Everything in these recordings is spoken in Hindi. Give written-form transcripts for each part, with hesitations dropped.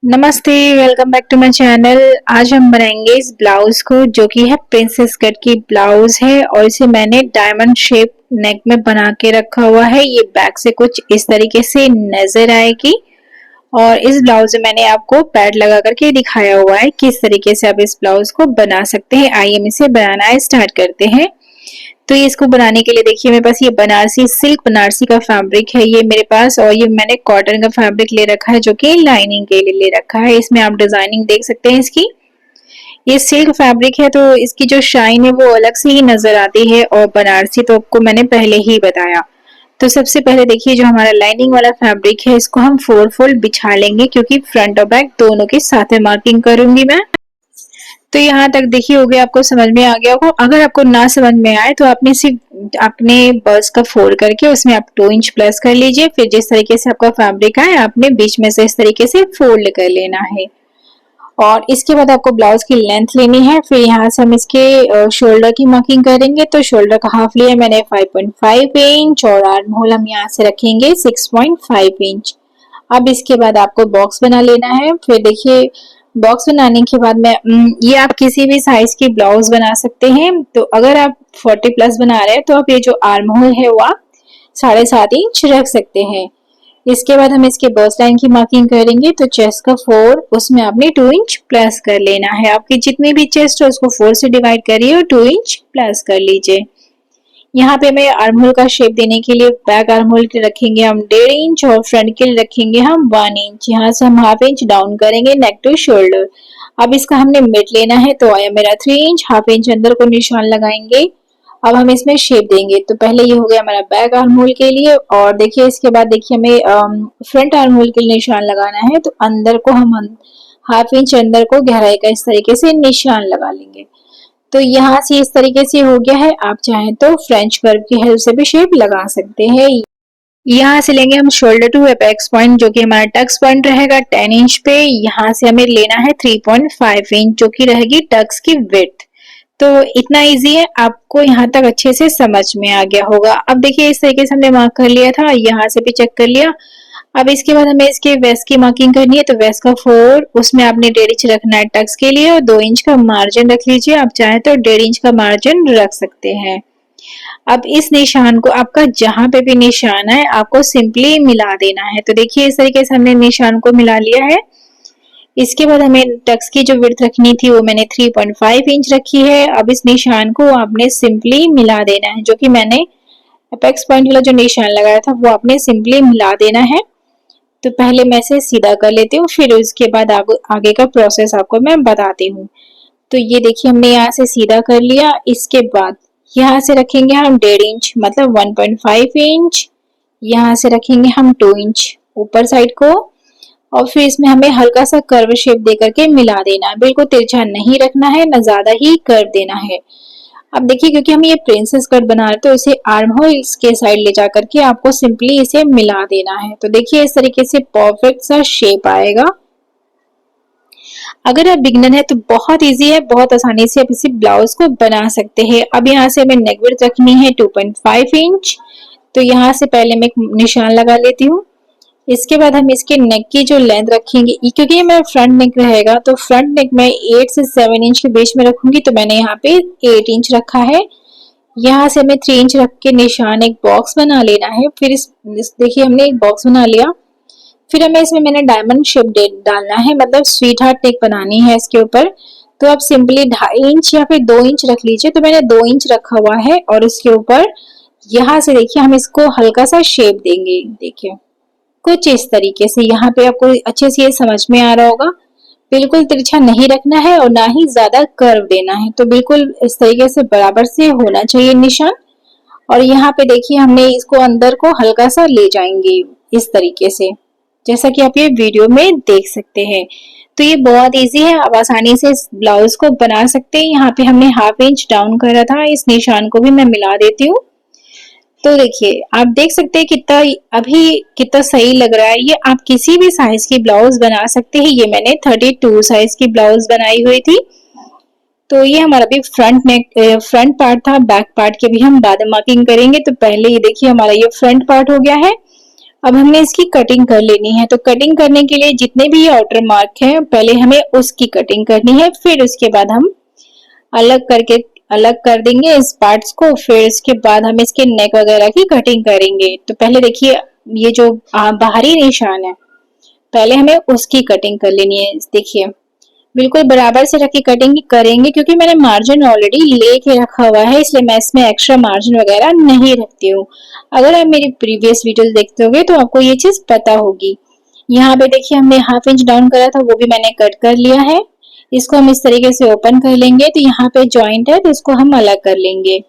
नमस्ते, welcome back to my channel. आज हम बनाएंगे इस ब्लाउज को जो कि है प्रिंसेस कट की ब्लाउज है और इसे मैंने डायमंड शेप नेक में बना के रखा हुआ है। ये बैक से कुछ इस तरीके से नजर आएगी और इस ब्लाउज में मैंने आपको पैड लगा करके दिखाया हुआ है किस तरीके से आप इस ब्लाउज को बना सकते हैं। आइए हम इसे बनाना स्टार्ट करते हैं। तो ये इसको बनाने के लिए देखिए मेरे पास ये बनारसी सिल्क बनारसी का फैब्रिक है ये मेरे पास, और ये मैंने कॉटन का फैब्रिक ले रखा है जो कि लाइनिंग के लिए ले रखा है। इसमें आप डिजाइनिंग देख सकते हैं इसकी। ये सिल्क फैब्रिक है तो इसकी जो शाइन है वो अलग से ही नजर आती है, और बनारसी तो आपको मैंने पहले ही बताया। तो सबसे पहले देखिए जो हमारा लाइनिंग वाला फैब्रिक है इसको हम 4 फोल्ड बिछा लेंगे, क्योंकि फ्रंट और बैक दोनों के साथ में मार्किंग करूंगी मैं। तो यहाँ तक देखिए हो गया, आपको समझ में आ गया होगा। अगर आपको ना समझ में आए तो आपने सिर्फ अपने बर्स का फोल्ड करके उसमें आप 2 इंच प्लस कर लीजिए। फिर जिस तरीके से आपका फैब्रिक आए आपने बीच में से इस तरीके से फोल्ड कर लेना है। और इसके बाद आपको ब्लाउज की लेंथ लेनी है। फिर यहाँ से हम इसके शोल्डर की मार्किंग करेंगे। तो शोल्डर का हाफ लिया मैंने 5.5 इंच और आर्म होल हम यहाँ से रखेंगे 6.5 इंच। अब इसके बाद आपको बॉक्स बना लेना है। फिर देखिए बॉक्स बनाने के बाद में ये आप किसी भी साइज की ब्लाउज बना सकते हैं। तो अगर आप 40 प्लस बना रहे हैं तो आप ये जो आर्म होल है वो आप 7.5 इंच रख सकते हैं। इसके बाद हम इसके बस्ट लाइन की मार्किंग करेंगे। तो चेस्ट का 4 उसमें आपने 2 इंच प्लस कर लेना है। आपकी जितनी भी चेस्ट है उसको 4 से डिवाइड करिए और 2 इंच प्लस कर लीजिए। यहाँ पे हमें आर्म होल का शेप देने के लिए बैक आर्म होल के रखेंगे हम 1.5 इंच और फ्रंट के लिए रखेंगे हम 1 इंच। यहाँ से हम हाफ इंच डाउन करेंगे नेक टू शोल्डर। अब इसका हमने मिड लेना है तो आया मेरा 3 इंच, हाफ इंच अंदर को निशान लगाएंगे। अब हम इसमें शेप देंगे। तो पहले ये हो गया हमारा बैक आर्म होल के लिए, और देखिए इसके बाद देखिए हमें फ्रंट आर्म होल के लिए निशान लगाना है। तो अंदर को हम हाफ इंच अंदर को गहराई का इस तरीके से निशान लगा लेंगे। तो यहाँ से इस तरीके से हो गया है। आप चाहें तो फ्रेंच कर्व की हेल्प से भी शेप लगा सकते हैं। यहाँ से लेंगे हम शोल्डर टू अपेक्स पॉइंट जो कि हमारा टक्स पॉइंट रहेगा 10 इंच पे। यहाँ से हमें लेना है 3.5 इंच जो कि रहेगी टक्स की विड्थ। तो इतना इजी है, आपको यहाँ तक अच्छे से समझ में आ गया होगा। अब देखिए इस तरीके से हमने मार्क कर लिया था, यहाँ से भी चेक कर लिया। अब इसके बाद हमें इसके वेस्ट की मार्किंग करनी है। तो वेस्ट का 4 उसमें आपने 1.5 इंच रखना है टक्स के लिए और 2 इंच का मार्जिन रख लीजिए। आप चाहें तो 1.5 इंच का मार्जिन रख सकते हैं। अब इस निशान को आपका जहां पे भी निशान है आपको सिंपली मिला देना है। तो देखिए इस तरीके से हमने निशान को मिला लिया है। इसके बाद हमें टक्स की जो विड्थ रखनी थी वो मैंने 3.5 इंच रखी है। अब इस निशान को आपने सिंपली मिला देना है, जो कि मैंने अपेक्स पॉइंट वाला जो निशान लगाया था वो आपने सिंपली मिला देना है। तो पहले मैं इसे सीधा कर लेती हूँ, फिर उसके बाद आगे का प्रोसेस आपको मैं बताती हूँ। तो ये देखिए हमने यहाँ से सीधा कर लिया। इसके बाद यहाँ से रखेंगे हम 1.5 इंच मतलब 1.5 इंच। यहाँ से रखेंगे हम 2 इंच ऊपर साइड को, और फिर इसमें हमें हल्का सा कर्व शेप दे करके मिला देना है। बिल्कुल तिरछा नहीं रखना है, ना ज्यादा ही कर देना है। अब देखिए क्योंकि हम ये प्रिंसेस कट बना रहे तो इसे आर्म होल के साइड ले जा करके आपको सिंपली इसे मिला देना है। तो देखिए इस तरीके से परफेक्ट सा शेप आएगा। अगर आप बिगनर है तो बहुत इजी है, बहुत आसानी से आप इसी ब्लाउज को बना सकते हैं। अब यहाँ से हमें नेक विड्थ रखनी है 2.5 इंच। तो यहाँ से पहले मैं एक निशान लगा लेती हूँ। इसके बाद हम इसके नेक की जो लेंथ रखेंगे, क्योंकि ये मेरा फ्रंट नेक रहेगा तो फ्रंट नेक में 8 से 7 इंच के बीच में रखूंगी। तो मैंने यहाँ पे 8 इंच रखा है। यहाँ से हमें 3 इंच रख के निशान एक बॉक्स बना लेना है। फिर इस देखिए हमने एक बॉक्स बना लिया। फिर हमें इसमें मैंने डायमंड शेप डालना है, मतलब स्वीट हार्ट नेक बनानी है इसके ऊपर। तो आप सिंपली 2.5 इंच या फिर 2 इंच रख लीजिए। तो मैंने 2 इंच रखा हुआ है, और इसके ऊपर यहाँ से देखिए हम इसको हल्का सा शेप देंगे। देखिए कुछ इस तरीके से, यहाँ पे आपको अच्छे से ये समझ में आ रहा होगा। बिल्कुल तिरछा नहीं रखना है और ना ही ज्यादा कर्व देना है। तो बिल्कुल इस तरीके से बराबर से होना चाहिए निशान। और यहाँ पे देखिए हमने इसको अंदर को हल्का सा ले जाएंगे इस तरीके से, जैसा कि आप ये वीडियो में देख सकते हैं। तो ये बहुत इजी है, आप आसानी से इस ब्लाउज को बना सकते हैं। यहाँ पे हमने हाफ इंच डाउन करा था, इस निशान को भी मैं मिला देती हूँ। तो देखिए आप देख सकते हैं कितना अभी कितना सही लग रहा है। ये आप किसी भी साइज की ब्लाउज बना सकते हैं। ये मैंने 32 साइज की ब्लाउज बनाई हुई थी। तो ये हमारा भी फ्रंट नेक फ्रंट पार्ट था। बैक पार्ट के भी हम बाद में मार्किंग करेंगे। तो पहले ये देखिए हमारा ये फ्रंट पार्ट हो गया है। अब हमने इसकी कटिंग कर लेनी है। तो कटिंग करने के लिए जितने भी आउटर मार्क है पहले हमें उसकी कटिंग करनी है, फिर उसके बाद हम अलग करके अलग कर देंगे इस पार्ट्स को। फिर इसके बाद हम इसके नेक वगैरह की कटिंग करेंगे। तो पहले देखिए ये जो बाहरी निशान है पहले हमें उसकी कटिंग कर लेनी है। देखिए बिल्कुल बराबर से रख के कटिंग करेंगे, क्योंकि मैंने मार्जिन ऑलरेडी लेके रखा हुआ है, इसलिए मैं इसमें एक्स्ट्रा मार्जिन वगैरह नहीं रखती हूँ। अगर आप मेरी प्रीवियस वीडियोस देखते होगे तो आपको ये चीज पता होगी। यहाँ पे देखिए हमने 1/2 इंच डाउन करा था, वो भी मैंने कट कर लिया है। इसको हम इस तरीके से ओपन कर लेंगे। तो यहाँ पे जॉइंट है तो इसको हम अलग कर लेंगे।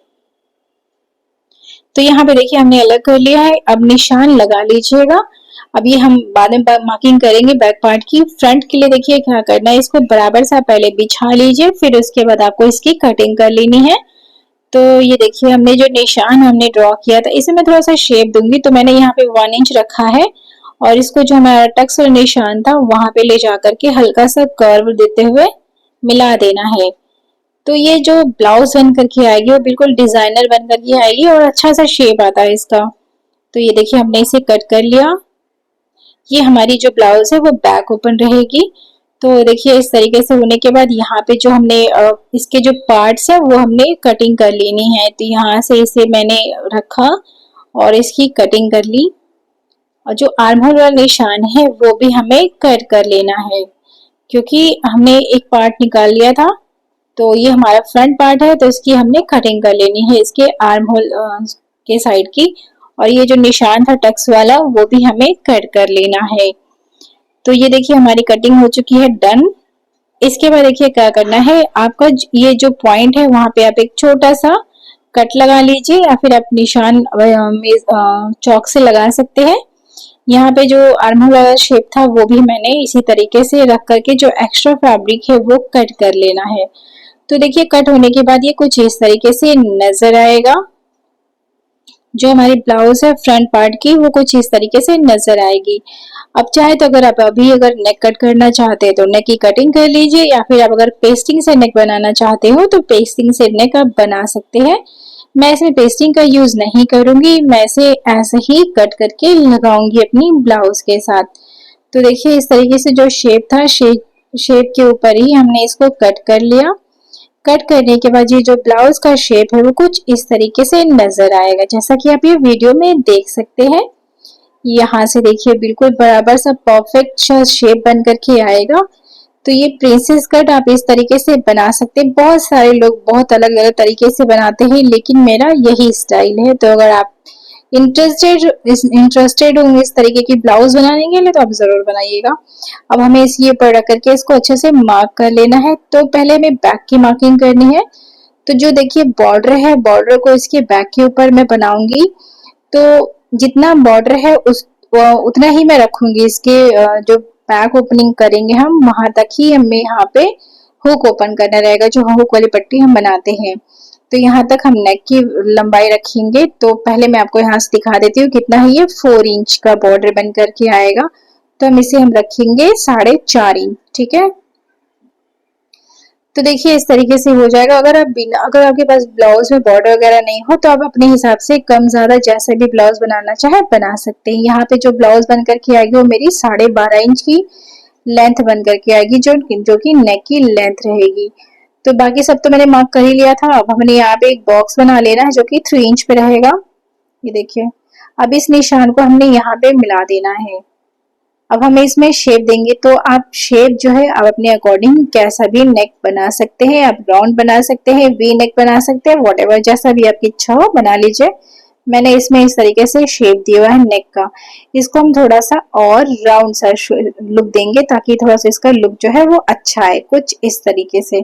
तो यहाँ पे देखिए हमने अलग कर लिया है। अब निशान लगा लीजिएगा। अब ये हम बाद में मार्किंग करेंगे बैक पार्ट की। फ्रंट के लिए देखिए क्या करना है, इसको बराबर सा पहले बिछा लीजिए, फिर उसके बाद आपको इसकी कटिंग कर लेनी है। तो ये देखिए हमने जो निशान हमने ड्रॉ किया था इसे मैं थोड़ा सा शेप दूंगी। तो मैंने यहाँ पे 1 इंच रखा है और इसको जो हमारा टक्स और निशान था वहां पे ले जाकर के हल्का सा कर्व देते हुए मिला देना है। तो ये जो ब्लाउज बन करके आएगी वो बिल्कुल डिजाइनर बन करके आएगी और अच्छा सा शेप आता है इसका। तो ये देखिए हमने इसे कट कर लिया। ये हमारी जो ब्लाउज है वो बैक ओपन रहेगी। तो देखिए इस तरीके से होने के बाद यहाँ पे जो हमने इसके जो पार्ट्स है वो हमने कटिंग कर लेनी है। तो यहाँ से इसे मैंने रखा और इसकी कटिंग कर ली। और जो आर्म होल वाला निशान है वो भी हमें कट कर लेना है, क्योंकि हमने एक पार्ट निकाल लिया था। तो ये हमारा फ्रंट पार्ट है तो इसकी हमने कटिंग कर लेनी है, इसके आर्म होल के साइड की। और ये जो निशान था टक्स वाला वो भी हमें कट कर लेना है। तो ये देखिए हमारी कटिंग हो चुकी है डन। इसके बाद देखिए क्या करना है, आपका ये जो पॉइंट है वहां पे आप एक छोटा सा कट लगा लीजिए, या फिर आप निशान चौक से लगा सकते हैं। यहाँ पे जो आर्म होल वाला शेप था वो भी मैंने इसी तरीके से रख करके जो एक्स्ट्रा फैब्रिक है वो कट कर लेना है। तो देखिए कट होने के बाद ये कुछ इस तरीके से नजर आएगा। जो हमारी ब्लाउज है फ्रंट पार्ट की वो कुछ इस तरीके से नजर आएगी। अब चाहे तो अगर आप अभी अगर नेक कट करना चाहते हैं तो नेक की कटिंग कर लीजिए, या फिर आप अगर पेस्टिंग से नेक बनाना चाहते हो तो पेस्टिंग से नेक आप बना सकते हैं। मैं इसमें पेस्टिंग का यूज नहीं करूंगी, मैं इसे ऐसे ही कट करके लगाऊंगी अपनी ब्लाउज के साथ। तो देखिए इस तरीके से जो शेप था शेप के ऊपर ही हमने इसको कट कर लिया। कट करने के बाद ये जो ब्लाउज का शेप है वो कुछ इस तरीके से नजर आएगा, जैसा कि आप ये वीडियो में देख सकते हैं। यहाँ से देखिए बिल्कुल बराबर सा परफेक्ट शेप बन करके आएगा। तो ये प्रिंसेस कट आप इस तरीके से बना सकते हैं। बहुत सारे लोग बहुत अलग अलग तरीके से बनाते हैं, लेकिन मेरा यही स्टाइल है। तो अगर आप इंटरेस्टेड होंगे इस तरीके की ब्लाउज बनाने के लिए तो आप जरूर बनाइएगा। अब हमें इसी ऊपर रख करके इसको अच्छे से मार्क कर लेना है। तो पहले हमें बैक की मार्किंग करनी है। तो जो देखिए बॉर्डर है, बॉर्डर को इसके बैक के ऊपर मैं बनाऊंगी। तो जितना बॉर्डर है उतना ही मैं रखूंगी। इसके जो बैक ओपनिंग करेंगे हम वहां तक ही हमें यहाँ पे हुक ओपन करना रहेगा, जो हुक वाली पट्टी हम बनाते हैं। तो यहाँ तक हम नेक की लंबाई रखेंगे। तो पहले मैं आपको यहाँ से दिखा देती हूँ कितना है। ये 4 इंच का बॉर्डर बन करके आएगा। तो हम इसे हम रखेंगे 4.5 इंच। ठीक है, तो देखिए इस तरीके से हो जाएगा। अगर आपके पास ब्लाउज में बॉर्डर वगैरह नहीं हो तो आप अपने हिसाब से कम ज्यादा जैसे भी ब्लाउज बनाना चाहे बना सकते हैं। यहाँ पे जो ब्लाउज बन करके आएगी वो मेरी 12.5 इंच की लेंथ बन करके आएगी, जो कि नेक की लेंथ रहेगी। तो बाकी सब तो मैंने मार्क कर ही लिया था। अब हमने यहाँ पे एक बॉक्स बना लेना है जो कि 3 इंच पे रहेगा। ये देखिए अब इस निशान को हमने यहाँ पे मिला देना है। अब हमें इसमें शेप देंगे। तो आप शेप जो है आप अपने अकॉर्डिंग कैसा भी नेक बना सकते हैं। आप राउंड बना सकते हैं, वी नेक बना सकते हैं, व्हाटएवर जैसा भी आपकी इच्छा हो बना लीजिए। मैंने इसमें इस तरीके से शेप दिया हुआ है नेक का। इसको हम थोड़ा सा और राउंड सा लुक देंगे ताकि थोड़ा सा इसका लुक जो है वो अच्छा है। कुछ इस तरीके से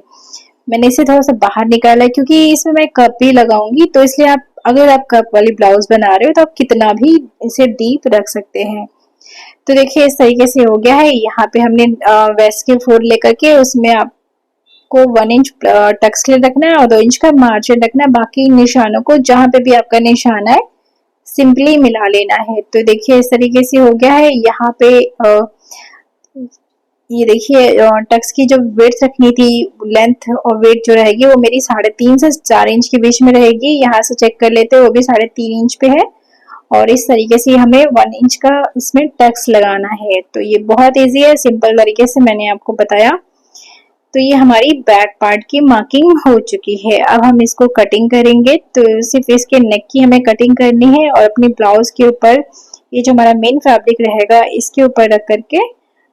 मैंने इसे थोड़ा सा बाहर निकाला है, क्योंकि इसमें मैं कप भी लगाऊंगी। तो इसलिए आप अगर आप कप वाली ब्लाउज बना रहे हो तो आप कितना भी इसे डीप रख सकते हैं। तो देखिए इस तरीके से हो गया है। यहाँ पे हमने वेस्ट के फोल्ड लेकर के उसमें आपको 1 इंच टक्स ले रखना है और 2 इंच का मार्जिन रखना है। बाकी निशानों को जहां पे भी आपका निशान है सिंपली मिला लेना है। तो देखिए इस तरीके से हो गया है। यहाँ पे ये देखिए टक्स की जो वेट रखनी थी, लेंथ और वेट जो रहेगी वो मेरी 3.5 से 4 इंच के बीच में रहेगी। यहाँ से चेक कर लेते हैं, वो भी 3.5 इंच पे है। और इस तरीके से हमें 1 इंच का इसमें टक्स लगाना है। तो ये बहुत इजी है, सिंपल तरीके से मैंने आपको बताया। तो ये हमारी बैक पार्ट की मार्किंग हो चुकी है। अब हम इसको कटिंग करेंगे। तो सिर्फ इसके नेक की हमें कटिंग करनी है और अपनी ब्लाउज के ऊपर ये जो हमारा मेन फैब्रिक रहेगा इसके ऊपर रख करके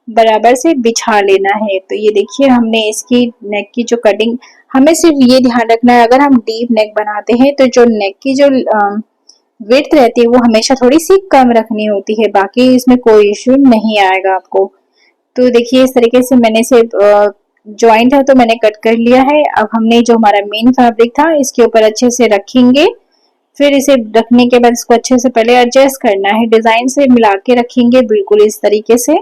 बराबर से बिछा लेना है। तो ये देखिए हमने इसकी नेक की जो कटिंग, हमें सिर्फ ये ध्यान रखना है अगर हम डीप नेक बनाते हैं तो जो नेक की जो विड्थ रहती है वो हमेशा थोड़ी सी कम रखनी होती है, बाकी इसमें कोई इश्यू नहीं आएगा आपको। तो देखिए इस तरीके से मैंने इसे ज्वाइंट है तो मैंने कट कर लिया है। अब हमने जो हमारा मेन फैब्रिक था इसके ऊपर अच्छे से रखेंगे, फिर इसे रखने के बाद इसको अच्छे से पहले एडजस्ट करना है, डिजाइन से मिला के रखेंगे बिल्कुल इस तरीके से।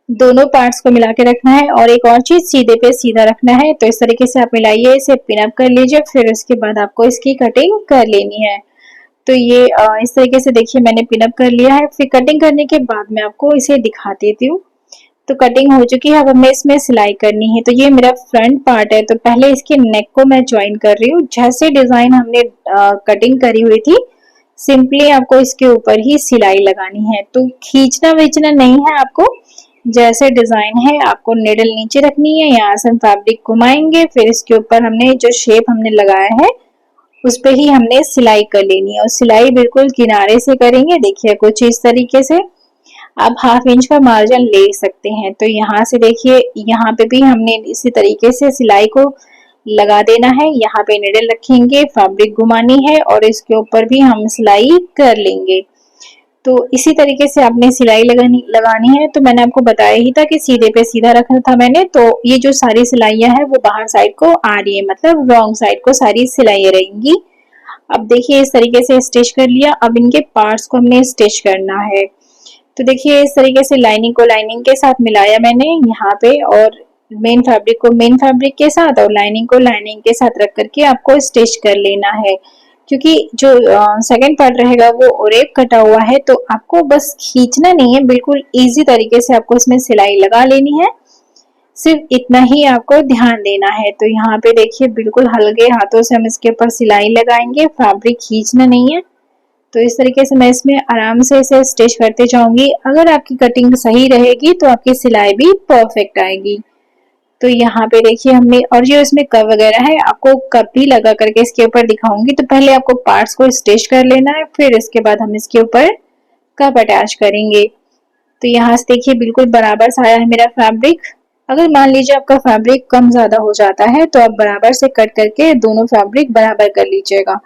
दोनों पार्ट्स को मिला के रखना है और एक और चीज सीधे पे सीधा रखना है। तो इस तरीके से आप मिलाइए, इसे पिन अप कर लीजिए, फिर उसके बाद आपको इसकी कटिंग कर लेनी है। तो ये इस तरीके से देखिए मैंने पिन अप कर लिया है। फिर कटिंग करने के बाद मैं आपको इसे दिखा देती हूँ। तो कटिंग हो चुकी है, अब हमें इसमें सिलाई करनी है। तो ये मेरा फ्रंट पार्ट है, तो पहले इसके नेक को मैं ज्वाइन कर रही हूँ। जैसे डिजाइन हमने कटिंग करी हुई थी सिंपली आपको इसके ऊपर ही सिलाई लगानी है। तो खींचना वीचना नहीं है आपको, जैसे डिजाइन है आपको निडल नीचे रखनी है, यहाँ से हम फैब्रिक घुमाएंगे, फिर इसके ऊपर हमने जो शेप हमने लगाया है उस पे ही हमने सिलाई कर लेनी है और सिलाई बिल्कुल किनारे से करेंगे। देखिए कुछ इस तरीके से आप 1/2 इंच का मार्जिन ले सकते हैं। तो यहाँ से देखिए यहाँ पे भी हमने इसी तरीके से सिलाई को लगा देना है। यहाँ पे निडल रखेंगे, फैब्रिक घुमानी है और इसके ऊपर भी हम सिलाई कर लेंगे। तो इसी तरीके से आपने सिलाई लगानी है। तो मैंने आपको बताया ही था कि सीधे पे सीधा रखना था मैंने। तो ये जो सारी सिलाइयां हैं वो बाहर साइड को आ रही है, मतलब रॉन्ग साइड को सारी सिलाइयां रहेंगी। अब देखिए इस तरीके से स्टिच कर लिया। अब इनके पार्ट्स को हमने स्टिच करना है। तो देखिए इस तरीके से लाइनिंग को लाइनिंग के साथ मिलाया मैंने यहाँ पे, और मेन फैब्रिक को मेन फैब्रिक के साथ और लाइनिंग को लाइनिंग के साथ रख करके आपको स्टिच कर लेना है। क्योंकि जो सेकंड पार्ट रहेगा वो ओरेप कटा हुआ है, तो आपको बस खींचना नहीं है, बिल्कुल इजी तरीके से आपको इसमें सिलाई लगा लेनी है। सिर्फ इतना ही आपको ध्यान देना है। तो यहाँ पे देखिए बिल्कुल हल्के हाथों से हम इसके ऊपर सिलाई लगाएंगे, फैब्रिक खींचना नहीं है। तो इस तरीके से मैं इसमें आराम से इसे स्टिच करते जाऊंगी। अगर आपकी कटिंग सही रहेगी तो आपकी सिलाई भी परफेक्ट आएगी। तो यहाँ पे देखिए हमने, और जो इसमें कप वगैरह है आपको कप भी लगा करके इसके ऊपर दिखाऊंगी। तो पहले आपको पार्ट्स को स्टिच कर लेना है, फिर इसके बाद हम इसके ऊपर कप अटैच करेंगे। तो यहाँ से देखिए बिल्कुल बराबर सा आया है मेरा फैब्रिक। अगर मान लीजिए आपका फैब्रिक कम ज्यादा हो जाता है तो आप बराबर से कट करके दोनों फैब्रिक बराबर कर लीजिएगा।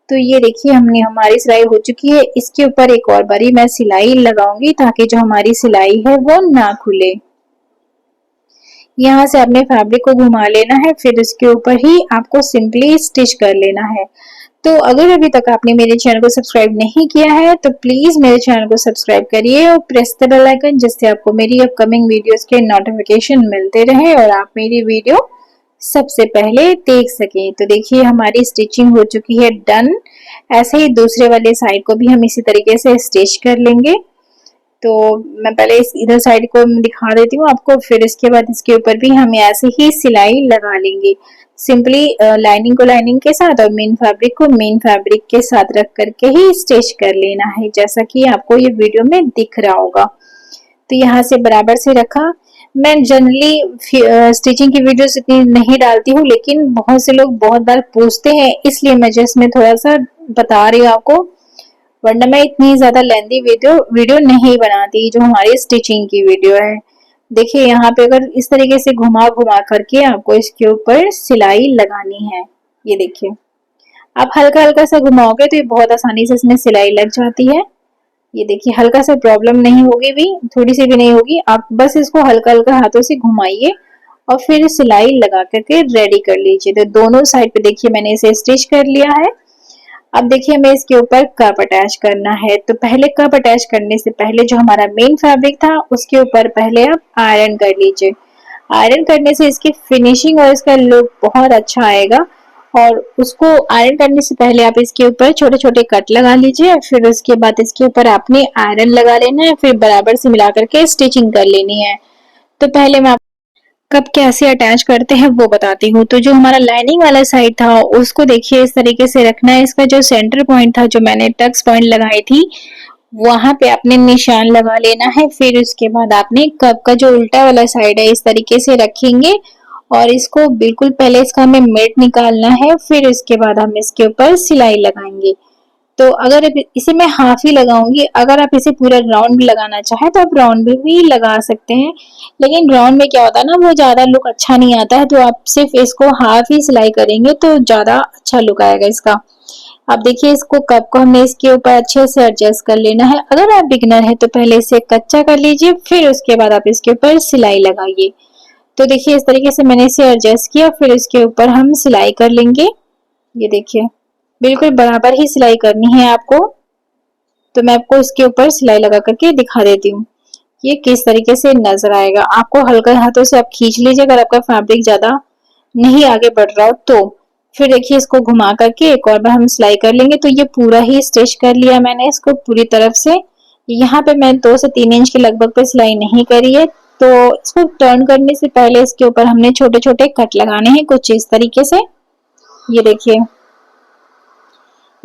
तो ये देखिए हमारी सिलाई हो चुकी है। इसके ऊपर एक और बारी मैं सिलाई लगाऊंगी ताकि जो हमारी सिलाई है वो ना खुले। यहाँ से आपने फैब्रिक को घुमा लेना है, फिर इसके ऊपर ही आपको सिंपली स्टिच कर लेना है। तो अगर अभी तक आपने मेरे चैनल को सब्सक्राइब नहीं किया है तो प्लीज मेरे चैनल को सब्सक्राइब करिए और प्रेस द बेल आइकन, जिससे आपको मेरी अपकमिंग वीडियोस के नोटिफिकेशन मिलते रहे और आप मेरी वीडियो सबसे पहले देख सकें। तो देखिए हमारी स्टिचिंग हो चुकी है डन। ऐसे ही दूसरे वाले साइड को भी हम इसी तरीके से स्टिच कर लेंगे। तो मैं पहले इस इधर साइड को दिखा देती हूँ आपको, फिर इसके बाद इसके ऊपर भी हम ऐसे ही सिलाई लगा लेंगे। सिंपली लाइनिंग को लाइनिंग के साथ और मेन फैब्रिक को मेन फैब्रिक के साथ रख करके ही स्टिच कर लेना है, जैसा कि आपको ये वीडियो में दिख रहा होगा। तो यहाँ से बराबर से रखा। मैं जनरली स्टिचिंग की वीडियोस इतनी नहीं डालती हूँ, लेकिन बहुत से लोग बहुत बार पूछते हैं, इसलिए मैं जिसमें थोड़ा सा बता रही हूँ आपको, वरना मैं इतनी ज्यादा लेंथी वीडियो नहीं बनाती जो हमारी स्टिचिंग की वीडियो है। देखिए यहाँ पे अगर इस तरीके से घुमा घुमा करके आपको इसके ऊपर सिलाई लगानी है। ये देखिए आप हल्का हल्का सा घुमाओगे तो ये बहुत आसानी से इसमें सिलाई लग जाती है। ये देखिए हल्का सा प्रॉब्लम नहीं होगी, भी थोड़ी सी भी नहीं होगी। आप बस इसको हल्का हल्का हाथों से घुमाइए और फिर सिलाई लगा करके रेडी कर लीजिए। तो दोनों साइड पे देखिए मैंने इसे स्टिच कर लिया है। अब देखिए हमें इसके ऊपर कप अटैच करना है। तो पहले कप अटैच करने से पहले जो हमारा मेन फैब्रिक था उसके ऊपर पहले आप आयरन कर लीजिए। आयरन करने से इसकी फिनिशिंग और इसका लुक बहुत अच्छा आएगा। और उसको आयरन करने से पहले आप इसके ऊपर छोटे छोटे कट लगा लीजिए, फिर उसके बाद इसके ऊपर आपने आयरन लगा लेना है, फिर बराबर से मिला करके स्टिचिंग कर लेनी है। तो कप कैसे अटैच करते हैं वो बताती हूँ। तो जो हमारा लाइनिंग वाला साइड था उसको देखिए इस तरीके से रखना है। इसका जो सेंटर पॉइंट था, जो मैंने टक्स पॉइंट लगाई थी, वहां पे आपने निशान लगा लेना है। फिर उसके बाद आपने कप का जो उल्टा वाला साइड है इस तरीके से रखेंगे और इसको बिल्कुल पहले इसका हमें मिड निकालना है। फिर इसके बाद हम इसके ऊपर सिलाई लगाएंगे। तो अगर इसे मैं हाफ ही लगाऊंगी, अगर आप इसे पूरा राउंड भी लगाना चाहे तो आप राउंड में भी लगा सकते हैं, लेकिन राउंड में क्या होता है ना, वो ज्यादा लुक अच्छा नहीं आता है। तो आप सिर्फ इसको हाफ ही सिलाई करेंगे तो ज्यादा अच्छा लुक आएगा इसका। अब देखिए इसको कप को हमने इसके ऊपर अच्छे से एडजस्ट कर लेना है। अगर आप बिगनर है तो पहले इसे कच्चा कर लीजिए, फिर उसके बाद आप इसके ऊपर सिलाई लगाइए। तो देखिए इस तरीके से मैंने इसे एडजस्ट किया, फिर इसके ऊपर हम सिलाई कर लेंगे। ये देखिए बिल्कुल बराबर ही सिलाई करनी है आपको। तो मैं आपको इसके ऊपर सिलाई लगा करके दिखा देती हूँ ये किस तरीके से नजर आएगा। आपको हल्के हाथों से आप खींच लीजिए अगर आपका फैब्रिक ज्यादा नहीं आगे बढ़ रहा हो तो। फिर देखिए इसको घुमा करके एक और बार हम सिलाई कर लेंगे। तो ये पूरा ही स्टिच कर लिया मैंने इसको पूरी तरफ से। यहाँ पे मैं 2 से 3 इंच के लगभग पे सिलाई नहीं करी है। तो इसको टर्न करने से पहले इसके ऊपर हमने छोटे छोटे कट लगाने हैं कुछ इस तरीके से। ये देखिए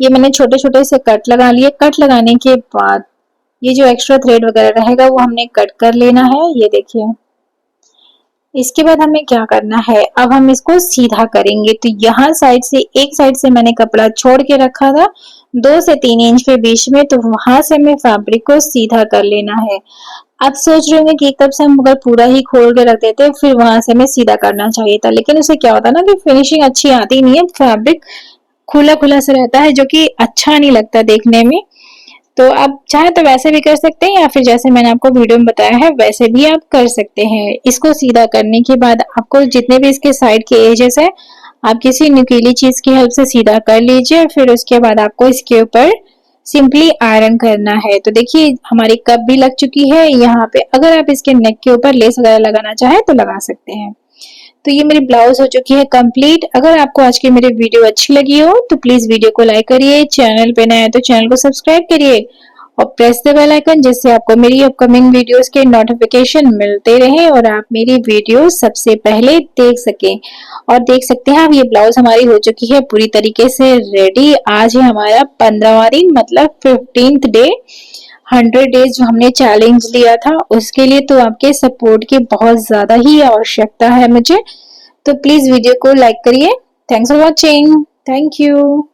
ये मैंने छोटे छोटे से कट लगा लिए। कट लगाने के बाद ये जो एक्स्ट्रा थ्रेड वगैरह रहेगा वो हमने कट कर लेना है। ये देखिए इसके बाद हमें क्या करना है, अब हम इसको सीधा करेंगे। तो यहाँ साइड से एक साइड से मैंने कपड़ा छोड़ के रखा था 2 से 3 इंच के बीच में, तो वहां से हमें फैब्रिक को सीधा कर लेना है। आप सोच रहे होंगे कि एक तरफ से हम अगर पूरा ही खोल के रख देते फिर वहां से हमें सीधा करना चाहिए था, लेकिन उससे क्या होता है ना कि फिनिशिंग अच्छी आती नहीं है, फैब्रिक खुला खुला सा रहता है जो कि अच्छा नहीं लगता देखने में। तो आप चाहे तो वैसे भी कर सकते हैं या फिर जैसे मैंने आपको वीडियो में बताया है वैसे भी आप कर सकते हैं। इसको सीधा करने के बाद आपको जितने भी इसके साइड के एजेस है आप किसी नुकीली चीज की हेल्प से सीधा कर लीजिए। फिर उसके बाद आपको इसके ऊपर सिंपली आयरन करना है। तो देखिए हमारी कप भी लग चुकी है यहाँ पे। अगर आप इसके नेक के ऊपर लेस वगैरह लगाना चाहे तो लगा सकते हैं। तो ये मेरी ब्लाउज हो चुकी है कंप्लीट। अगर आपको आज की मेरी वीडियो अच्छी लगी हो तो प्लीज वीडियो को लाइक करिए, चैनल पे नए हैं तो चैनल को सब्सक्राइब करिए और प्रेस द बेल आइकन, जिससे आपको मेरी अपकमिंग वीडियोस के नोटिफिकेशन मिलते रहे और आप मेरी वीडियो सबसे पहले देख सकें। और देख सकते हैं आप ये ब्लाउज हमारी हो चुकी है पूरी तरीके से रेडी। आज है हमारा 15वां दिन, मतलब 15th डे। 100 डेज जो हमने चैलेंज लिया था उसके लिए तो आपके सपोर्ट की बहुत ज्यादा ही आवश्यकता है मुझे। तो प्लीज वीडियो को लाइक करिए। Thanks for watching. Thank you.